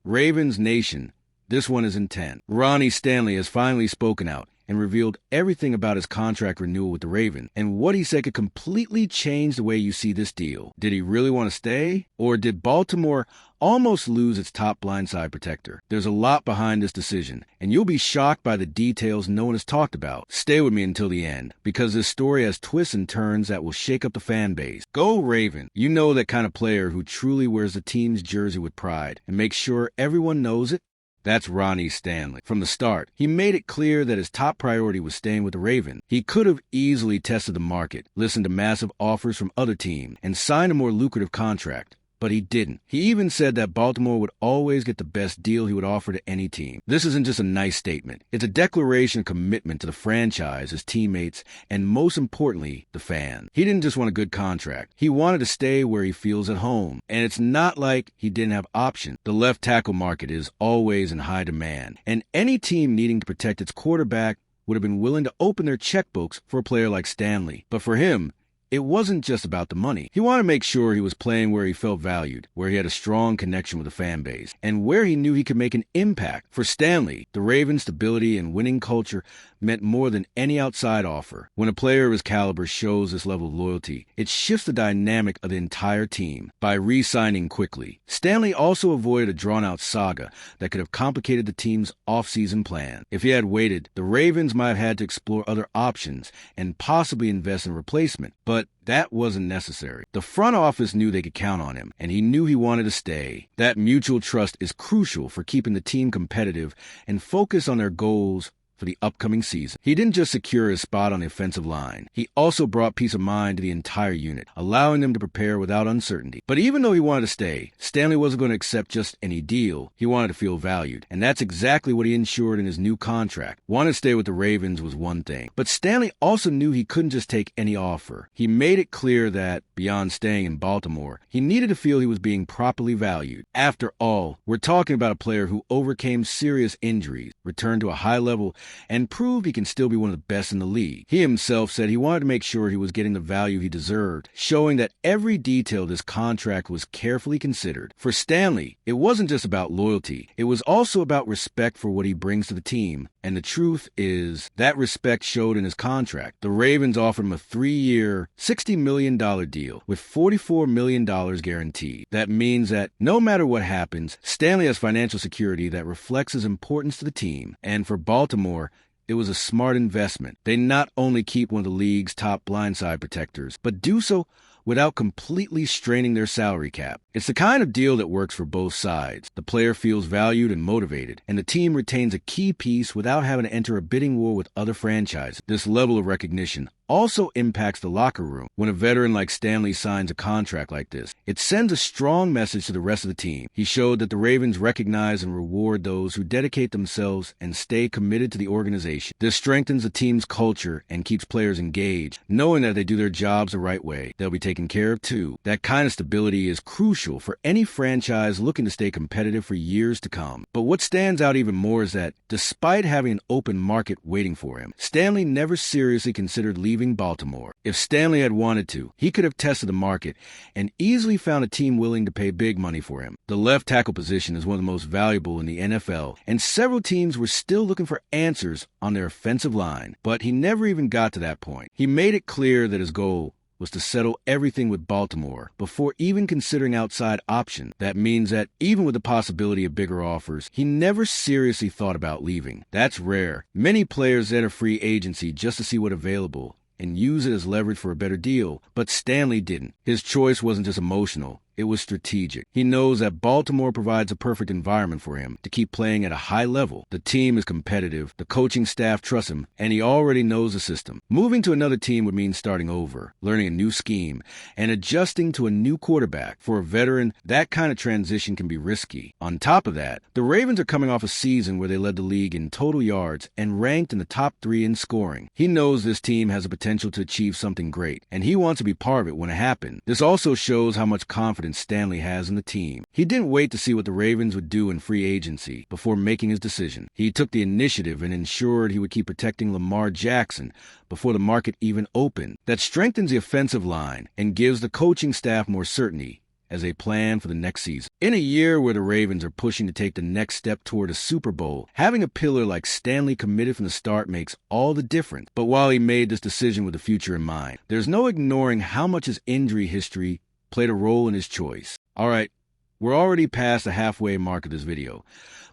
Ravens Nation, this one is intense. Ronnie Stanley has finally spoken out and revealed everything about his contract renewal with the Ravens, and what he said could completely change the way you see this deal. Did he really want to stay? Or did Baltimore almost lose its top blindside protector? There's a lot behind this decision, and you'll be shocked by the details no one has talked about. Stay with me until the end, because this story has twists and turns that will shake up the fan base. Go Raven! You know that kind of player who truly wears the team's jersey with pride and makes sure everyone knows it? That's Ronnie Stanley. From the start, he made it clear that his top priority was staying with the Ravens. He could have easily tested the market, listened to massive offers from other teams, and signed a more lucrative contract. But he didn't. He even said that Baltimore would always get the best deal he would offer to any team. This isn't just a nice statement. It's a declaration of commitment to the franchise, his teammates, and most importantly, the fans. He didn't just want a good contract. He wanted to stay where he feels at home. And it's not like he didn't have options. The left tackle market is always in high demand, and any team needing to protect its quarterback would have been willing to open their checkbooks for a player like Stanley. But for him, it wasn't just about the money. He wanted to make sure he was playing where he felt valued, where he had a strong connection with the fan base, and where he knew he could make an impact. For Stanley, the Ravens' stability and winning culture meant more than any outside offer. When a player of his caliber shows this level of loyalty, it shifts the dynamic of the entire team. By re-signing quickly, Stanley also avoided a drawn-out saga that could have complicated the team's off-season plan. If he had waited, the Ravens might have had to explore other options and possibly invest in a replacement. But that wasn't necessary. The front office knew they could count on him, and he knew he wanted to stay. That mutual trust is crucial for keeping the team competitive and focused on their goals for the upcoming season. He didn't just secure his spot on the offensive line. He also brought peace of mind to the entire unit, allowing them to prepare without uncertainty. But even though he wanted to stay, Stanley wasn't going to accept just any deal. He wanted to feel valued, and that's exactly what he ensured in his new contract. Wanting to stay with the Ravens was one thing, but Stanley also knew he couldn't just take any offer. He made it clear that, beyond staying in Baltimore, he needed to feel he was being properly valued. After all, we're talking about a player who overcame serious injuries, returned to a high level, and proved he can still be one of the best in the league. He himself said he wanted to make sure he was getting the value he deserved, showing that every detail of this contract was carefully considered. For Stanley, it wasn't just about loyalty. It was also about respect for what he brings to the team. And the truth is, that respect showed in his contract. The Ravens offered him a 3-year, $60 million deal with $44 million guaranteed. That means that no matter what happens, Stanley has financial security that reflects his importance to the team. And for Baltimore, it was a smart investment. They not only keep one of the league's top blindside protectors, but do so without completely straining their salary cap. It's the kind of deal that works for both sides. The player feels valued and motivated, and the team retains a key piece without having to enter a bidding war with other franchises. This level of recognition also impacts the locker room. When a veteran like Stanley signs a contract like this, it sends a strong message to the rest of the team. He showed that the Ravens recognize and reward those who dedicate themselves and stay committed to the organization. This strengthens the team's culture and keeps players engaged, knowing that if they do their jobs the right way, they'll be taken care of too. That kind of stability is crucial for any franchise looking to stay competitive for years to come. But what stands out even more is that, despite having an open market waiting for him, Stanley never seriously considered leaving Baltimore. If Stanley had wanted to, he could have tested the market and easily found a team willing to pay big money for him. The left tackle position is one of the most valuable in the NFL, and several teams were still looking for answers on their offensive line, but he never even got to that point. He made it clear that his goal was to settle everything with Baltimore before even considering outside options. That means that even with the possibility of bigger offers, he never seriously thought about leaving. That's rare. Many players enter free agency just to see what's available and use it as leverage for a better deal, but Stanley didn't. His choice wasn't just emotional. It was strategic. He knows that Baltimore provides a perfect environment for him to keep playing at a high level. The team is competitive, the coaching staff trusts him, and he already knows the system. Moving to another team would mean starting over, learning a new scheme, and adjusting to a new quarterback. For a veteran, that kind of transition can be risky. On top of that, the Ravens are coming off a season where they led the league in total yards and ranked in the top 3 in scoring. He knows this team has the potential to achieve something great, and he wants to be part of it when it happens. This also shows how much confidence Stanley has in the team. He didn't wait to see what the Ravens would do in free agency before making his decision. He took the initiative and ensured he would keep protecting Lamar Jackson before the market even opened. That strengthens the offensive line and gives the coaching staff more certainty as they plan for the next season. In a year where the Ravens are pushing to take the next step toward a Super Bowl, having a pillar like Stanley committed from the start makes all the difference. But while he made this decision with the future in mind, there's no ignoring how much his injury history played a role in his choice. All right, we're already past the halfway mark of this video,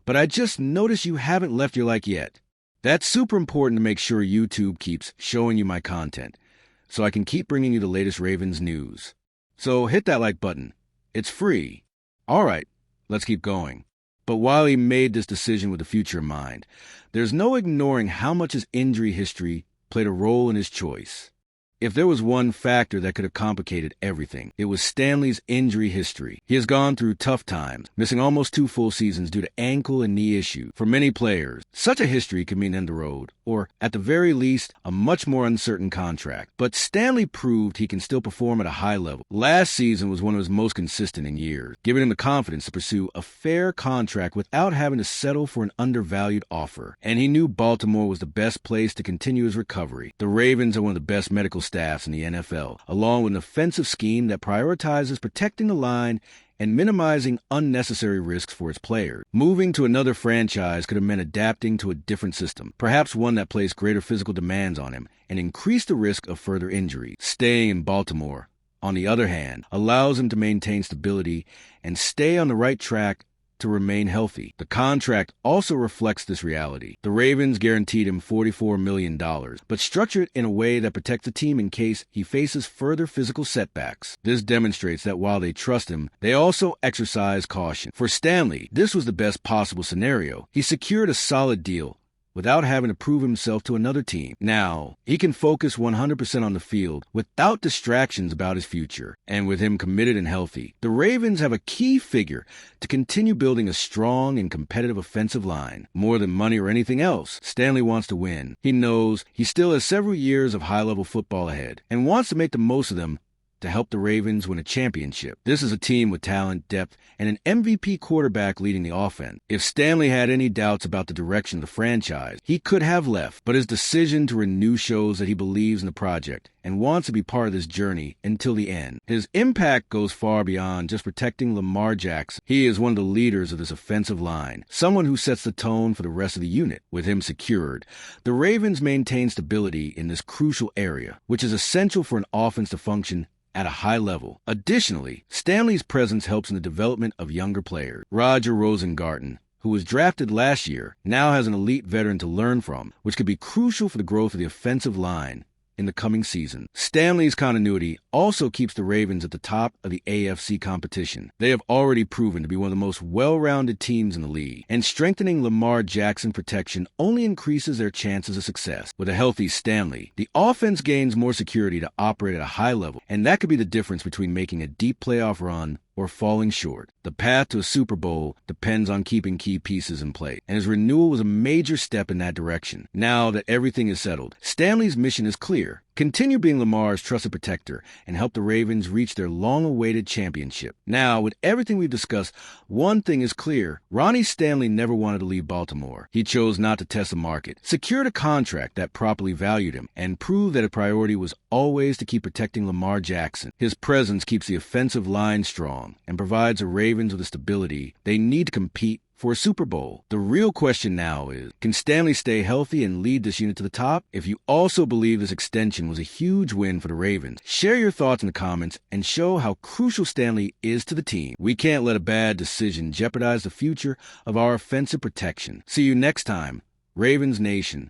but I just noticed you haven't left your like yet. That's super important to make sure YouTube keeps showing you my content, so I can keep bringing you the latest Ravens news. So hit that like button. It's free. All right, let's keep going. But while he made this decision with the future in mind, there's no ignoring how much his injury history played a role in his choice. If there was one factor that could have complicated everything, it was Stanley's injury history. He has gone through tough times, missing almost 2 full seasons due to ankle and knee issues. For many players, such a history could mean end the road, or at the very least, a much more uncertain contract. But Stanley proved he can still perform at a high level. Last season was one of his most consistent in years, giving him the confidence to pursue a fair contract without having to settle for an undervalued offer. And he knew Baltimore was the best place to continue his recovery. The Ravens are one of the best medical staffs in the NFL, along with an offensive scheme that prioritizes protecting the line and minimizing unnecessary risks for its players. Moving to another franchise could have meant adapting to a different system, perhaps one that placed greater physical demands on him and increased the risk of further injury. Staying in Baltimore, on the other hand, allows him to maintain stability and stay on the right track to remain healthy. The contract also reflects this reality. The Ravens guaranteed him $44 million, but structured it in a way that protects the team in case he faces further physical setbacks. This demonstrates that while they trust him, they also exercise caution. For Stanley, this was the best possible scenario. He secured a solid deal without having to prove himself to another team. Now, he can focus 100% on the field without distractions about his future. And with him committed and healthy, the Ravens have a key figure to continue building a strong and competitive offensive line. More than money or anything else, Stanley wants to win. He knows he still has several years of high-level football ahead and wants to make the most of them to help the Ravens win a championship. This is a team with talent, depth, and an MVP quarterback leading the offense. If Stanley had any doubts about the direction of the franchise, he could have left, but his decision to renew shows that he believes in the project and wants to be part of this journey until the end. His impact goes far beyond just protecting Lamar Jackson. He is one of the leaders of this offensive line, someone who sets the tone for the rest of the unit. With him secured, the Ravens maintain stability in this crucial area, which is essential for an offense to function at a high level. Additionally, Stanley's presence helps in the development of younger players. Roger Rosengarten, who was drafted last year, now has an elite veteran to learn from, which could be crucial for the growth of the offensive line in the coming season. Stanley's continuity also keeps the Ravens at the top of the AFC competition. They have already proven to be one of the most well-rounded teams in the league, and strengthening Lamar Jackson protection only increases their chances of success. With a healthy Stanley, the offense gains more security to operate at a high level, and that could be the difference between making a deep playoff run or falling short. The path to a Super Bowl depends on keeping key pieces in place, and his renewal was a major step in that direction. Now that everything is settled, Stanley's mission is clear. Continue being Lamar's trusted protector and help the Ravens reach their long-awaited championship. Now, with everything we've discussed, one thing is clear. Ronnie Stanley never wanted to leave Baltimore. He chose not to test the market, secured a contract that properly valued him, and proved that a priority was always to keep protecting Lamar Jackson. His presence keeps the offensive line strong and provides the Ravens with the stability they need to compete for a Super Bowl. The real question now is, can Stanley stay healthy and lead this unit to the top? If you also believe this extension was a huge win for the Ravens, share your thoughts in the comments and show how crucial Stanley is to the team. We can't let a bad decision jeopardize the future of our offensive protection. See you next time, Ravens Nation.